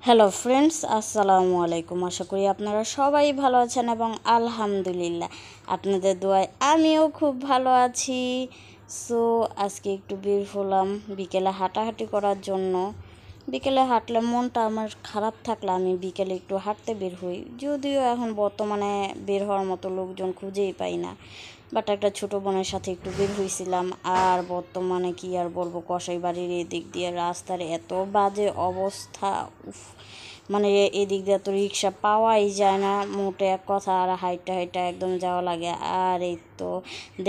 Hello friends, আসসালামু আলাইকুম। আশা করি আপনারা সবাই ভালো আছেন এবং আলহামদুলিল্লাহ আপনাদের দোয়ায় আমিও খুব ভালো আছি। সো আজকে একটু বের হলাম বিকেলে হাঁটাহাঁটি করার জন্য। বিকেলে হাঁটলে মনটা আমার খারাপ থাকলে আমি বিকেলে একটু হাঁটতে বের হই, যদিও এখন বর্তমানে বের হওয়ার মতো লোকজন খুঁজেই পাই না। বাট একটা ছোটো বোনের সাথে একটু বের হয়েছিলাম। আর বর্তমানে কি আর বলবো, কসাই বাড়ির এদিক দিয়ে রাস্তার এত বাজে অবস্থা, মানে এদিক দিয়ে তো রিক্সা পাওয়াই যায় না মোটে এক কথা, আর হাইটা হাইটা একদম যাওয়া লাগে। আর এই তো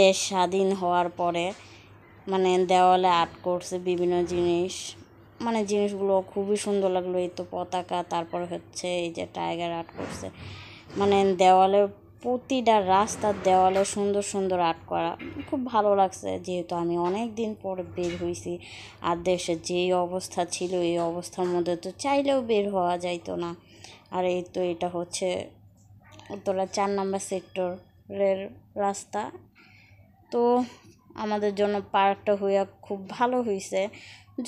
দেশ স্বাধীন হওয়ার পরে মানে দেওয়ালে আর্ট করছে বিভিন্ন জিনিস, মানে জিনিসগুলো খুবই সুন্দর লাগলো। এই তো পতাকা, তারপর হচ্ছে এই যে টাইগার আর্ট করছে, মানে দেওয়ালে প্রতিটা রাস্তার দেওয়ালে সুন্দর সুন্দর আর্ট করা, খুব ভালো লাগছে। যেহেতু আমি অনেক দিন পর বের হয়েছি, আর দেশের যেই অবস্থা ছিল এই অবস্থার মধ্যে তো চাইলেও বের হওয়া যাইতো না। আর এই তো এটা হচ্ছে উত্তরা 4 নম্বর সেক্টরের রাস্তা। তো আমাদের জন্য পার্কটা হইয়া খুব ভালো হয়েছে,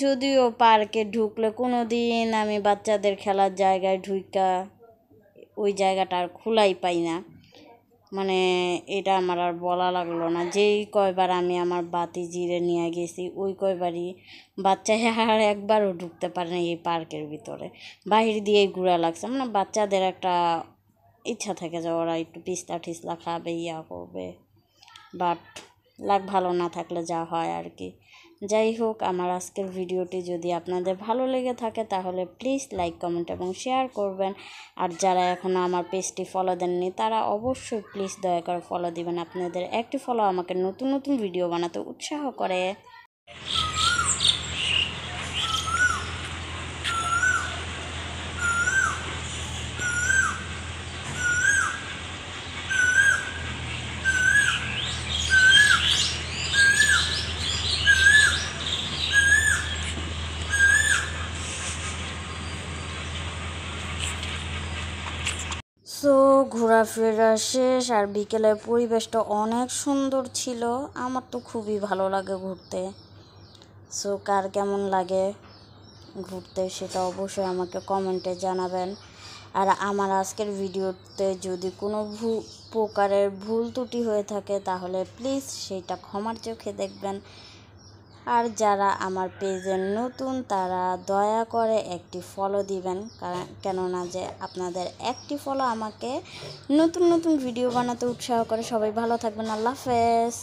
যদিও পার্কে ঢুকলে কোনো দিন আমি বাচ্চাদের খেলার জায়গায় ঢুকা ওই জায়গাটা আর খোলাই পাই না। মানে এটা আমার আর বলা লাগলো না, যেই কয়বার আমি আমার বাতিজিরে নিয়ে গেছি ওই কয়বারই বাচ্চা আর একবারও ঢুকতে পারে না এই পার্কের ভিতরে, বাহির দিয়েই ঘোরা লাগছে। মানে বাচ্চাদের একটা ইচ্ছা থাকে যে ওরা একটু পিস্তা টিস্তা খাবে, ইয়া করবে, বাট লাগ ভালো না থাকলে যা হয় আর কি। যাই হোক, আমার আজকের ভিডিওটি যদি আপনাদের ভালো লেগে থাকে তাহলে প্লিজ লাইক, কমেন্ট এবং শেয়ার করবেন। আর যারা এখনও আমার পেজটি ফলো দেননি তারা অবশ্যই প্লিজ দয়া করে ফলো দিবেন। আপনাদের একটি ফলো আমাকে নতুন নতুন ভিডিও বানাতে উৎসাহ করে। সো ঘোরাফেরা শেষ, আর বিকেলের পরিবেশটা অনেক সুন্দর ছিল। আমার তো খুবই ভালো লাগে ঘুরতে। সো কার কেমন লাগে ঘুরতে সেটা অবশ্যই আমাকে কমেন্টে জানাবেন। আর আমার আজকের ভিডিওতে যদি কোনো প্রকারের ভুল ত্রুটি হয়ে থাকে তাহলে প্লিজ সেটা ক্ষমার চোখে দেখবেন। আর যারা আমার পেজে নতুন তারা দয়া করে একটি ফলো দিবেন, কেননা যে আপনাদের একটি ফলো আমাকে নতুন নতুন ভিডিও বানাতে উৎসাহ করে। সবাই ভালো থাকবেন, আল্লাহ হাফেজ।